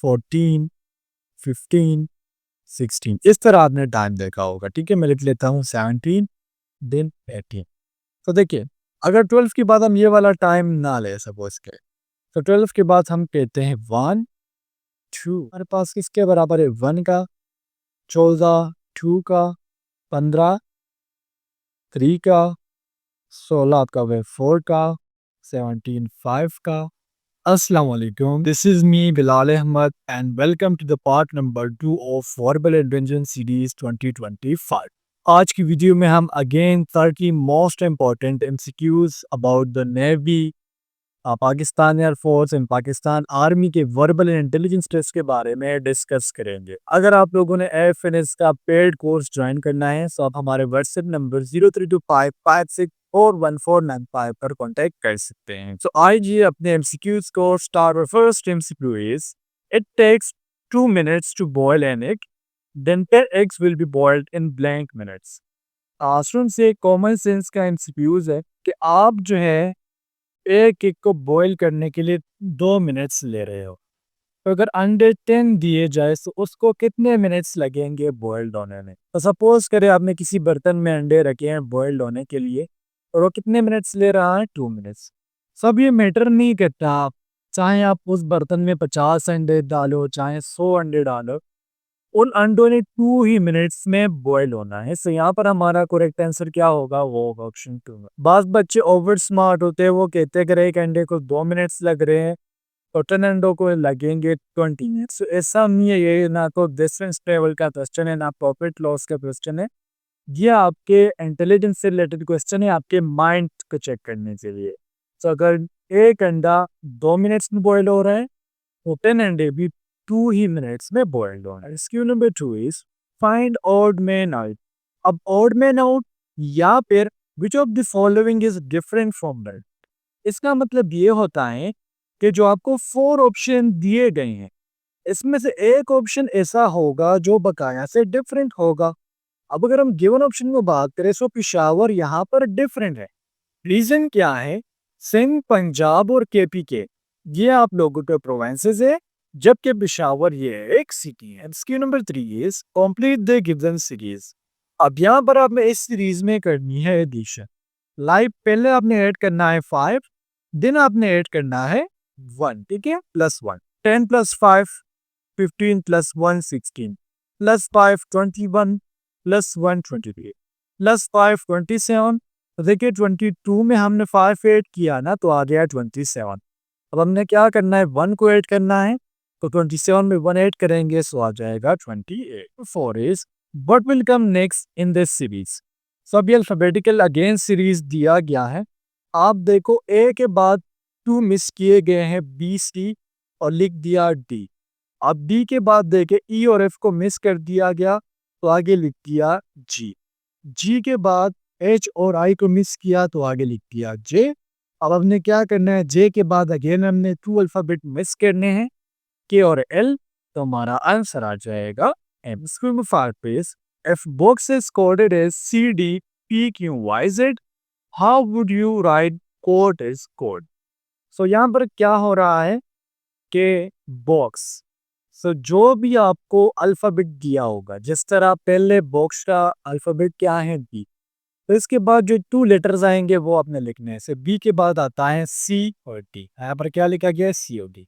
14, 15, 16 इस तरह आपने टाइम देखा होगा। ठीक है, मैं लिख लेता हूँ 17 देन 18। तो देखिए, अगर 12 के बाद हम ये वाला टाइम ना ले सपोज के, तो 12 के बाद हम कहते हैं 1 2, हमारे पास किसके बराबर है 1 का, 14 2 का, 15 3 का, 16 आपका वे 4 का, 17 5 का। Assalamu alaikum. This is me Bilal Ahmed and welcome to the part number 2 of Verbal Invention Series 2025. आज की वीडियो में हम again 30 most important MCQs about the navy, Pakistan air force and Pakistan army के वर्बल एंड इंटेलिजेंस टेस्ट के बारे में discuss करेंगे। अगर आप लोगों ने एएफएनएस का पेड कोर्स ज्वाइन करना है तो आप हमारे व्हाट्सएप नंबर 032556419495 पर कांटेक्ट कर सकते हैं। तो आइए अपने एमसीक्यूज को स्टार्ट। और first MCQ is, it takes 2 minutes to boil an egg, then 10 eggs will be boiled in blank minutes। आश्रम से कॉमन सेंस का एमसीक्यूज है कि आप जो है एक एक को बॉईल करने के लिए 2 मिनट्स ले रहे हो, तो अगर अंडे 10 दिए जाए तो उसको कितने मिनट्स लगेंगे बॉइल्ड होने में। तो सपोज करें आपने किसी बर्तन में अंडे रखे हैं बॉइल्ड होने के लिए और वो कितने मिनट्स ले रहा है 2 मिनट्स। सब ये मैटर नहीं करता, आप चाहे आप उस बर्तन में 50 अंडे डालो चाहे 100 अंडे डालो, उन अंडों ने 2 ही मिनट्स में बॉयल होना है। सो यहाँ पर हमारा करेक्ट आंसर क्या होगा, वो होगा ऑप्शन 2। बास बच्चे ओवर स्मार्ट होते हैं, वो कहते हैं अगर एक अंडे को 2 मिनट्स लग रहे हैं तो 10 अंडों को लगेंगे 20 मिनट्स। तो ऐसा नहीं है, ये ना तो डिस्टेंस ट्रेवल का क्वेश्चन है ना प्रॉफिट लॉस का क्वेश्चन है। ये आपके इंटेलिजेंस से रिलेटेड क्वेश्चन है, आपके माइंड को चेक करने के लिए। तो अगर एक अंडा 2 मिनट्स में बॉयल हो रहा है तो 10 अंडे भी 2 ही मिनट्स में बॉइल्ड होना है। Q number 2 is, find odd man out. अब ऑड मैन आउट या फिर which of the following is different from that. इसका मतलब ये होता है कि जो आपको 4 ऑप्शन दिए गए हैं इसमें से एक ऑप्शन ऐसा होगा जो बकाया से डिफरेंट होगा। अब अगर हम गिवन ऑप्शन में बात करें तो पिशावर यहाँ पर डिफरेंट है। रीजन क्या है, सिंध पंजाब और केपी के ये आप लोगों के प्रोविंसेस है, जबकि पिशावर ये एक सिटी है। Skew number 3 is, complete the given series. अब यहाँ पर आपने इस सीरीज में करनी है एडिशन। लाइव पहले आपने ऐड करना है 5, देन आपने ऐड करना है 1, ठीक है, +1। 10 + 5 15 + 1 16 +5 21 +1 23 +5 27। देखिए 22 में हमने 5 ऐड किया ना तो आ गया 27। अब हमने क्या करना है, 1 को ऐड करना है, तो 27 में 1 ऐड करेंगे सो आ जाएगा 28। 4 is, what will come next in this series. सब ये अल्फाबेटिकल अगेन सीरीज दिया गया है। आप देखो ए के बाद 2 मिस किए गए हैं, बी सी और लिख दिया डी। अब डी के बाद देखे ई और एफ को मिस कर दिया गया तो आगे लिख दिया जी। जी के बाद एच और आई को मिस किया तो आगे लिख दिया जे। अब हमने क्या करना है, जे के बाद अगेन हमने 2 अल्फाबेट मिस करने हैं, के और एल, तो हमारा आंसर आ जाएगा M. Screen 5 page, if box is coded as C D P Q Y Z, how would you write code is code. So यहाँ पर क्या हो रहा है कि बॉक्स, सो जो भी आपको अल्फाबेट दिया होगा, जिस तरह पहले बॉक्स का अल्फाबेट क्या है बी, तो इसके बाद जो 2 लेटर्स आएंगे वो आपने लिखने हैं। से बी के बाद आता है सी और डी, यहाँ पर क्या लिखा गया है सी और डी।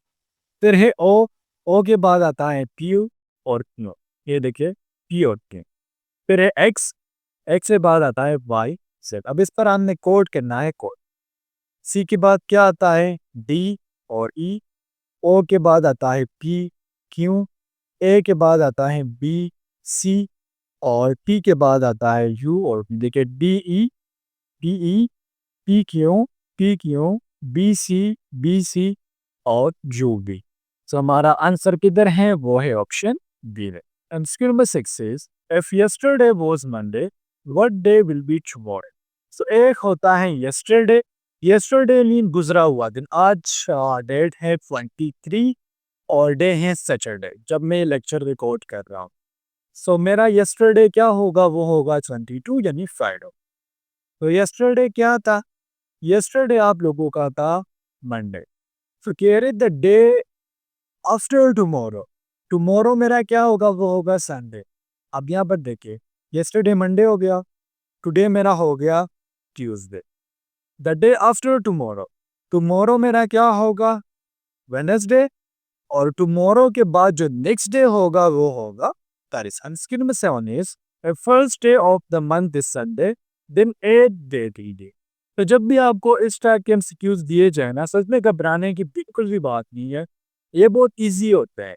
फिर है ओ, ओ के बाद आता है पी और क्यू, ये देखिए पी और क्यू। फिर है एक्स, एक्स के बाद आता है वाई जेड। अब इस पर हमने कोड करना है कोड। सी के बाद क्या आता है डी और ई, ओ के बाद आता है पी क्यू, ए के बाद आता है बी सी और पी के बाद आता है यू और देखिए D E P Q B C और यू बी। तो हमारा आंसर किधर है, वो है ऑप्शन बी है। And screen number 6 is, if yesterday was Monday what day will be tomorrow. So एक होता है यस्टरडे, यस्टरडे मीन गुजरा हुआ दिन। आज डेट है 23 और डे है सैटरडे जब मैं ये लेक्चर रिकॉर्ड कर रहा हूँ। सो मेरा यस्टरडे क्या होगा, वो होगा 22 यानी फ्राइडे। तो यस्टरडे क्या था, यस्टरडे आप लोगों का था मंडे। सो कह रहे the day after tomorrow, tomorrow मेरा क्या होगा, वो होगा संडे। अब यहाँ पर देखिए, yesterday मंडे हो गया, टुडे मेरा हो गया Tuesday. The day after tomorrow, tomorrow मेरा क्या होगा, वेडनेसडे। और टुमारो के बाद जो नेक्स्ट डे होगा वो होगा Thursday. Skill number 7 is first day of the month is Sunday, then 8 day. तो जब भी आपको इस टाइप के एमसीक्यूज दिए जाए ना, सच में घबराने की बिल्कुल भी बात नहीं है। ये बहुत इजी होता है।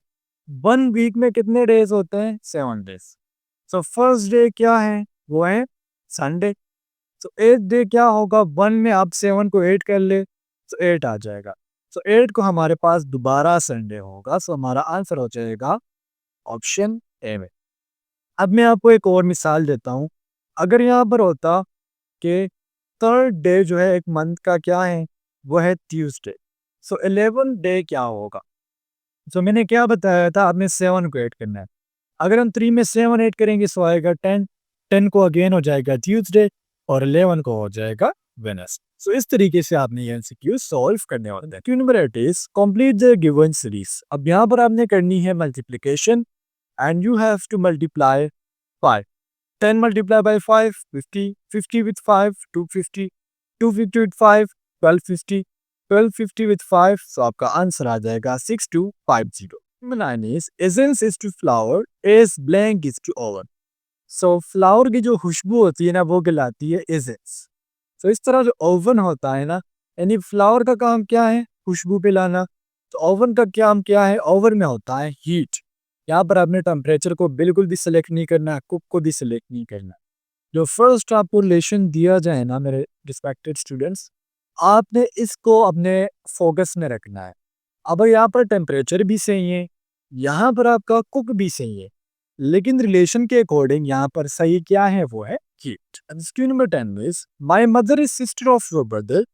1 वीक में कितने डेज होते हैं, 7 डेज। सो फर्स्ट डे क्या है, वो है संडे। तो 8 डे क्या होगा, 1 में आप 7 को 8 कर ले तो 8 आ जाएगा। सो 8 को हमारे पास दोबारा संडे होगा। सो हमारा आंसर हो जाएगा ऑप्शन ए में। अब मैं आपको एक और मिसाल देता हूँ। अगर यहाँ पर होता कि थर्ड डे जो है एक मंथ का क्या है, वो है ट्यूसडे। सो 11 डे क्या होगा। सो मैंने क्या बताया था, आपने 7 को ऐड करना है। अगर हम 3 में 7 ऐड करेंगे सो आएगा 10। 10 को अगेन हो जाएगा ट्यूसडे और 11 को हो जाएगा वेडनेसडे। सो इस तरीके से आपने ये एमसीक्यू सॉल्व करने होते हैं। Q number 8 is complete the given series. अब यहाँ पर आपने करनी है multiplication and you have to multiply 5। 10 multiplied by 5, 50, 50 with 5, 250, 250 with 5, 1250, 1250 with 5, so आपका आंसर आ जाएगा 6250। Number 9 is essence is to flower, as blank is to oven। So flower की जो खुशबू होती है ना, वो कहलाती है essence। So इस तरह जो ओवन होता है ना, यानी फ्लावर का काम क्या है, खुशबू पिलाना। तो ओवन का काम क्या है, ओवन में होता है हीट। यहाँ पर आपने टेम्परेचर को बिल्कुल भी सिलेक्ट नहीं करना, कुक को भी सिलेक्ट नहीं करना। जो फर्स्ट आपको रिलेशन दिया जाए ना मेरे रिस्पेक्टेड स्टूडेंट्स, आपने इसको अपने फोकस में रखना है। अब यहाँ पर टेम्परेचर भी सही है, यहाँ पर आपका कुक भी सही है, लेकिन रिलेशन के अकॉर्डिंग यहाँ पर सही क्या है, वो है heat. Question number 10 is my mother is sister of your brother,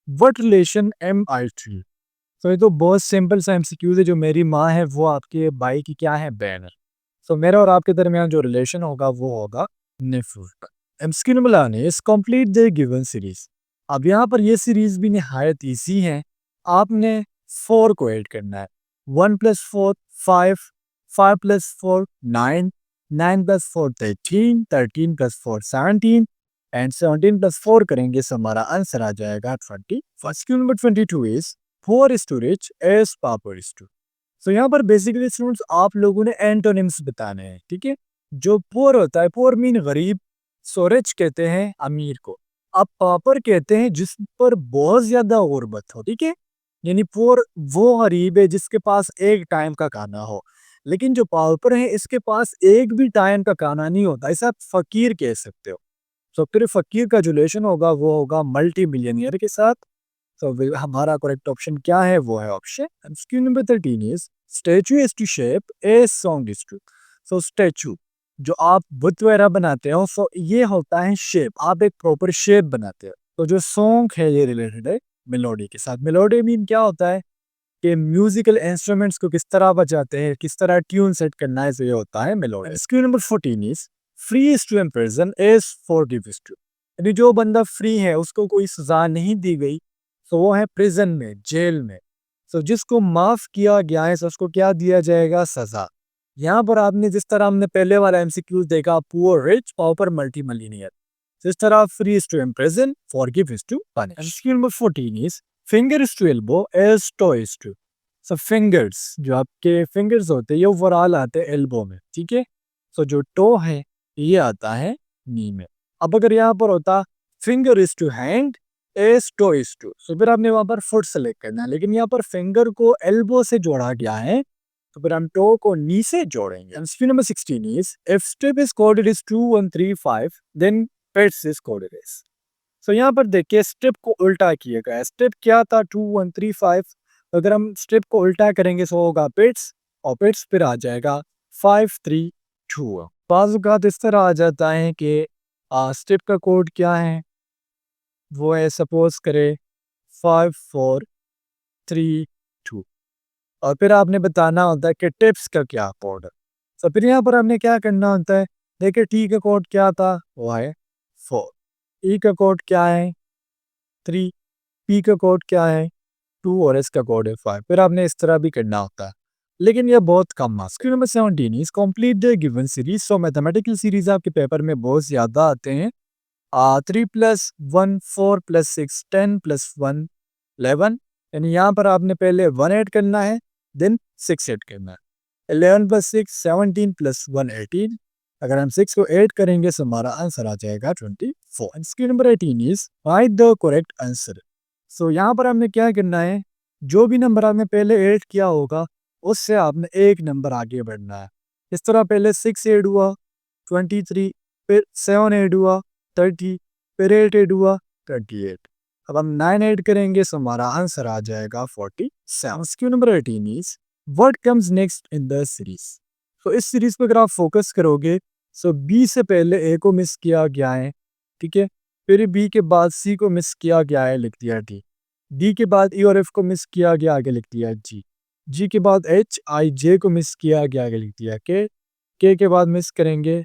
what relation am I to. तो ये तो बहुत सिंपल सा एमसीक्यू है। जो मेरी माँ है वो आपके भाई की क्या है, बहन है। तो मेरा और आपके दरमियान जो रिलेशन होगा वो होगा नेफ्यू का। MCQ number 11 is complete the given series. अब यहाँ पर ये सीरीज भी निहायत ईजी है। आपने 4 को ऐड करना है। 1 + 4 5, 5 + 4 9, 9 + 4 13, 13 + 4 17 एंड 17 + 4 करेंगे तो हमारा आंसर आ जाएगा 20। First number 22 is 4 is to rich as power is to। सो यहाँ पर बेसिकली स्टूडेंट्स आप लोगों ने एंटोनिम्स बताने हैं, ठीक है। जो पुअर होता है, पुअर मीन गरीब। सो रिच कहते हैं अमीर को। अब पापर कहते हैं जिस पर बहुत ज्यादा गुर्बत हो, ठीक है। यानी पुअर वो गरीब है जिसके पास एक टाइम का खाना हो, लेकिन जो पापर है इसके पास एक भी टाइम का खाना नहीं होता, इसे आप फकीर कह सकते हो। सो फिर फकीर का जो रिलेशन होगा वो होगा मल्टी मिलियनियर के साथ। तो हमारा करेक्ट ऑप्शन क्या है, वो है option. Question number 13 is statue is to shape a song is to. So statue जो आप बुत वगैरह बनाते हो, सो ये होता है शेप, आप एक प्रॉपर शेप बनाते हो। तो जो सॉन्ग है ये रिलेटेड है मेलोडी के साथ। मेलोडी मीन क्या होता है कि म्यूजिकल इंस्ट्रूमेंट्स को किस तरह बजाते हैं, किस तरह ट्यून सेट करना है, तो ये होता है melody. Question number 14 is free is to imprison as forgive is to. यानी जो बंदा फ्री है उसको कोई सजा नहीं दी गई, तो वो है प्रिजन में, जेल में। तो जिसको माफ किया गया है, तो उसको क्या दिया जाएगा, सजा। यहाँ पर आपने जिस तरह हमने पहले वाला एमसीक्यू देखा, poor rich power multi millionaire, जिस तरह free is to imprison, forgive is to punish. Number 14 is finger is to elbow as toe is to. So fingers, जो आपके फिंगर्स होते हैं ये ओवरऑल आते हैं एल्बो में, ठीक है। सो जो टो है ये आता है नी में। अब अगर यहाँ पर होता finger is to hand as toe is to, तो फिर आपने वहां पर फुट सेलेक्ट करना है, लेकिन यहाँ पर फिंगर को एल्बो से जोड़ा गया है, तो फिर हम टो को नी से जोड़ेंगे। Number 16 is if step is coded is 2 1 3 5 then pets is coded is. So यहाँ पर देखिए स्टेप को उल्टा किया गया है। स्टेप क्या था, 2 1 3 5। अगर हम स्टेप को उल्टा करेंगे तो होगा पेट्स, और पेट्स फिर आ जाएगा 5 3 2। बाज़ औक़ात इस तरह आ जाता है कि स्टेप का कोड क्या है, वो है सपोज करे 5 4 3 2, और फिर आपने बताना होता है कि टिप्स का क्या कोड है। तो फिर यहाँ पर हमने क्या करना होता है, देखिए टी का कोड क्या था, वो है 4, ई का कोड क्या है 3, पी का कोड क्या है 2 और एस का कोड है 5। फिर आपने इस तरह भी करना होता है। लेकिन ये बहुत कम marks. Question number 17 is complete the given series. So mathematical series आपके पेपर में बहुत ज़्यादा आते हैं। 3 + 1 4 + 6 10 + 1 11, यानी यहाँ पर आपने पहले 1 ऐड करना है, देन 6 ऐड करना है। 11 + 6 17 + 1 18। अगर हम 6 को ऐड करेंगे तो हमारा आंसर आ जाएगा 24। Question number 18 is find the correct answer. So यहाँ पर हमने क्या करना है, जो भी नंबर आपने पहले ऐड किया होगा उससे आपने एक नंबर आगे बढ़ना है। इस तरह पहले 6 ऐड हुआ 23, फिर 7 ऐड हुआ 30, फिर 8 ऐड हुआ 38। अब हम 9 ऐड करेंगे तो हमारा आंसर आ जाएगा 47। Question number 18 is what comes next in the series. तो इस सीरीज पर अगर आप फोकस करोगे तो बी से पहले ए को मिस किया गया है, ठीक है। फिर बी के बाद सी को मिस किया गया है, लिख दिया डी। डी के बाद ई और एफ को मिस किया गया, आगे लिख दिया जी। जी के बाद एच आई जे को मिस किया गया, आगे लिख दिया के के बाद मिस करेंगे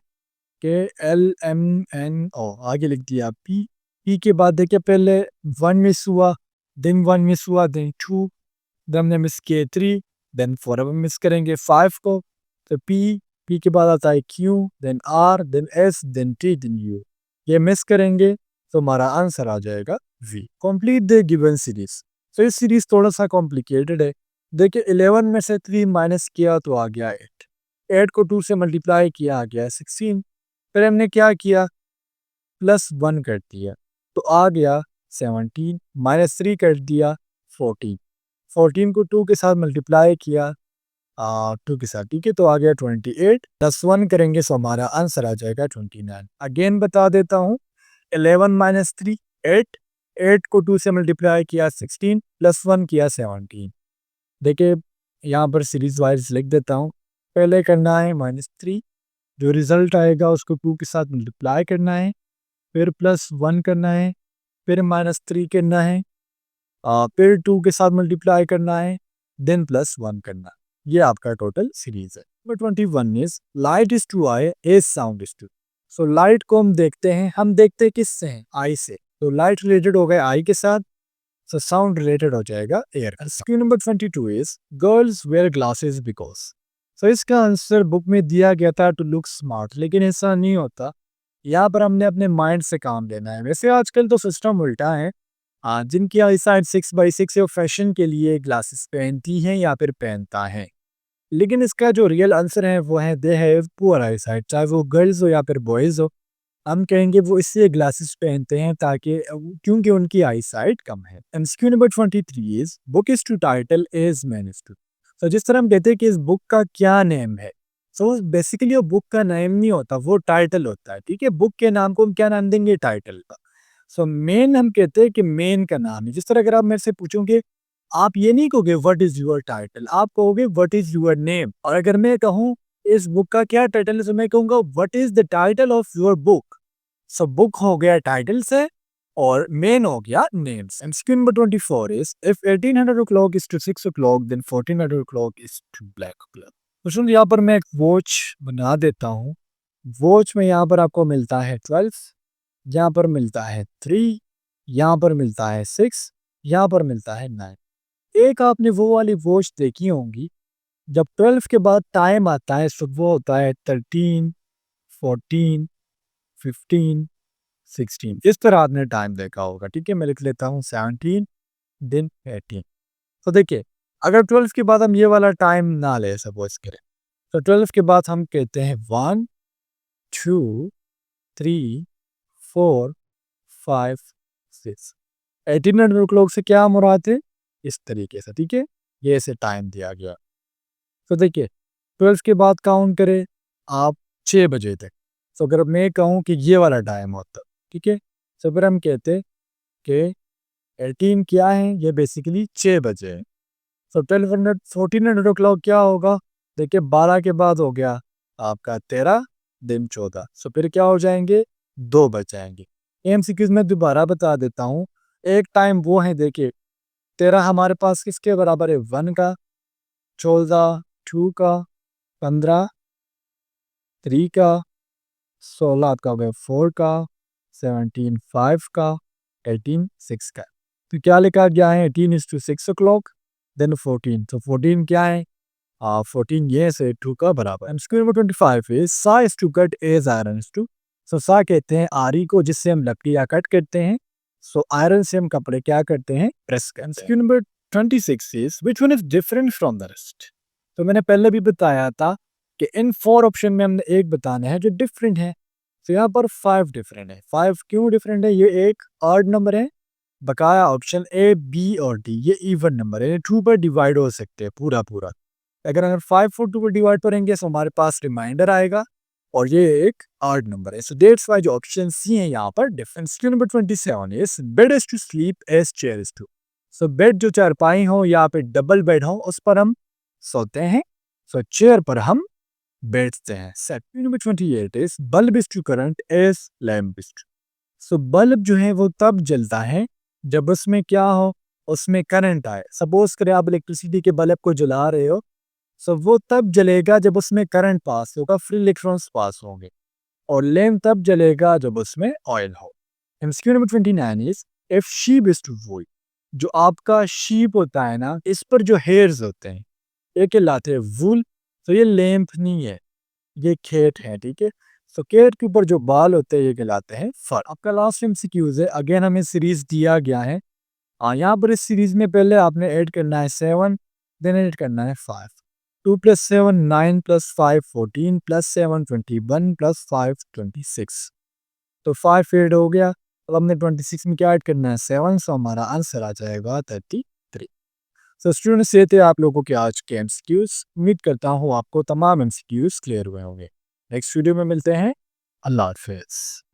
के एल एम एन ओ, आगे लिख दिया पी। पी के बाद देखिए पहले 1 मिस हुआ, देन 1 मिस हुआ, देन 2, देन हमने मिस किए 3, देन 4। अब हम मिस करेंगे 5 को, तो पी, पी के बाद आता है Q, then R, then S, then T, then U. ये मिस करेंगे तो हमारा आंसर आ जाएगा V. Complete the given series. तो इस सीरीज थोड़ा सा कॉम्प्लिकेटेड है। देखिए 11 में से 3 माइनस किया तो आ गया 8, 8 को 2 से मल्टीप्लाई किया आ गया 16। फिर हमने क्या किया, +1 कर दिया तो आ गया 17, -3 कर दिया 14, 14 को 2 के साथ मल्टीप्लाई किया 2 के साथ, ठीक है, तो आ गया 28। +1 करेंगे तो हमारा आंसर आ जाएगा 29। अगेन बता देता हूँ, 11 - 3 8, 8 को 2 से मल्टीप्लाई किया 16, +1 किया 17। देखिए यहाँ पर सीरीज वाइज लिख देता हूँ। पहले करना है -3, जो रिजल्ट आएगा उसको 2 के साथ मल्टीप्लाई करना है, फिर +1 करना है, फिर -3 करना है, फिर 2 के साथ मल्टीप्लाई करना है, देन +1 करना है। ये आपका टोटल सीरीज है। Number 21 is light is to eye as sound is to. So light को हम देखते हैं किससे हैं, आई से। तो लाइट रिलेटेड हो गए आई के साथ, so sound related हो जाएगा air. Screen number 22 is girls wear glasses because. So इसका आंसर बुक में दिया गया था टू लुक स्मार्ट, लेकिन ऐसा नहीं होता। यहाँ पर हमने अपने माइंड से काम लेना है। वैसे आजकल तो सिस्टम उल्टा है, जिनकी आई साइड 6/6 है फैशन के लिए ग्लासेस पहनती हैं या फिर पहनता है। लेकिन इसका जो रियल आंसर है वो है they have poor I site, चाहे वो गर्ल्स हो या फिर बॉयज़ हो। हम कहेंगे वो इसलिए ग्लासेस पहनते हैं ताकि क्योंकि उनकी आई साइट कम है। MCQ number 23 is book is to title is manage to. तो जिस तरह हम कहते हैं कि इस बुक का क्या नेम है, सो बेसिकली वो बुक का नेम नहीं होता, वो टाइटल होता है, ठीक है। बुक के नाम को हम क्या नाम देंगे, टाइटल का। सो मेन हम कहते हैं कि मेन का नाम है। जिस तरह अगर आप मेरे से पूछोगे, आप ये नहीं कहोगे व्हाट इज योर टाइटल, आप कहोगे व्हाट इज योर नेम। और अगर मैं कहूँ इस बुक का क्या टाइटल है, तो मैं कहूँगा what is the title of your book. So book हो गया टाइटल से और मेन हो गया names. MCQ number 24 is if 1800 o'clock is to 6 o'clock then 1400 o'clock is to black o'clock। तो सुन, यहाँ पर मैं एक वॉच बना देता हूँ। वॉच में यहाँ पर आपको मिलता है 12, यहाँ पर मिलता है 3, यहाँ पर मिलता है 6, यहाँ पर मिलता है 9। एक आपने वो वाली वॉच देखी होंगी, जब 12 के बाद टाइम आता है तो वो होता है 13, 14, 15, 16। इस तरह आपने टाइम देखा होगा, ठीक है। मैं लिख लेता हूँ 17 दिन 18। तो देखिए, अगर 12 के बाद हम ये वाला टाइम ना ले, सपोज करें, तो 12 के बाद हम कहते हैं 1 2 3 4 5 6। 1800 क्लॉक से क्या मुराद है, इस तरीके से, ठीक है। ये ऐसे टाइम दिया गया। तो देखिए 12 के बाद काउंट करें आप 6 बजे तक। तो अगर मैं कहूँ कि ये वाला टाइम होता, ठीक है, तो फिर हम कहते कि 18 क्या है, ये बेसिकली 6 बजे है। तो 1200 1400 o'clock क्या होगा, देखिए 12 के बाद हो गया आपका 13 दिन 14। सो फिर क्या हो जाएंगे, 2 बच जाएंगे। एमसीक्यूज में दोबारा बता देता हूँ। एक टाइम वो है, देखिए 13 हमारे पास किसके बराबर है, 1 का, 14 2 का, 15 3 का, 16 आपका हो गया 4 का, 17 5 का, 18 6 का। तो क्या लिखा गया है, 18 is to 6 o'clock, देन 14। तो 14 क्या है 14 ये से 2 का बराबर। MCQ number 25 is saw is to cut as iron is to. So saw कहते हैं आरी को जिससे हम लकड़ियाँ कट करते हैं। सो आयरन से हम कपड़े क्या करते हैं, प्रेस करते हैं। MCQ number 26 is which one is different from the rest. तो मैंने पहले भी बताया था कि इन 4 ऑप्शन में हमने एक बताना है जो डिफरेंट है। तो यहाँ पर 5 डिफरेंट है। 5 क्यों डिफरेंट है? ये एक ऑड नंबर है, बकाया ऑप्शन ए, बी और डी ये इवन नंबर है, 2 पर डिवाइड हो सकते हैं पूरा पूरा। अगर 5 को 2 पर डिवाइड करेंगे तो हमारे पास रिमाइंडर आएगा और ये एक ऑड नंबर है। सो दैट्स व्हाई जो ऑप्शन सी है यहाँ पर difference. Number 27 is bed is to sleep as chair is to. So bed जो चारपाई हो या पे डबल बेड हो उस पर हम सोते हैं। सो चेयर पर हम बैठते हैं। Set number 28 is bulb is to current as lamp is to. So bulb जो है वो तब जलता है जब उसमें क्या हो, उसमें करंट आए। सपोज करें आप इलेक्ट्रिसिटी के बल्ब को जला रहे हो, सो वो तब जलेगा जब उसमें करंट पास होगा, फ्री इलेक्ट्रॉन्स पास होंगे। और लैम्प तब जलेगा जब उसमें ऑयल हो। MCQ number 29 is if sheep is to wool. जो आपका शीप होता है ना, इस पर जो हेयर्स होते हैं ये कहलाते हैं वूल। तो ये लैम्प नहीं है, ये खेत है, ठीक है। तो खेत के ऊपर जो बाल होते हैं ये कहलाते हैं फर। आपका लास्ट एमसीक्यूज है, अगेन हमें सीरीज दिया गया है। यहाँ पर इस सीरीज में पहले आपने ऐड करना है 7, देन ऐड करना है 5। 2 + 7 9 + 5 14 + 7 21 + 5 26। तो 5 ऐड हो गया। अब हमने 26 में क्या ऐड करना है, 7। सो हमारा आंसर आ जाएगा 33। सो स्टूडेंट्स ये थे आप लोगों के आज के एमसीक्यूज। उम्मीद करता हूँ आपको तमाम एमसीक्यूज क्लियर हुए होंगे। नेक्स्ट वीडियो में मिलते हैं। अल्लाह हाफिज़।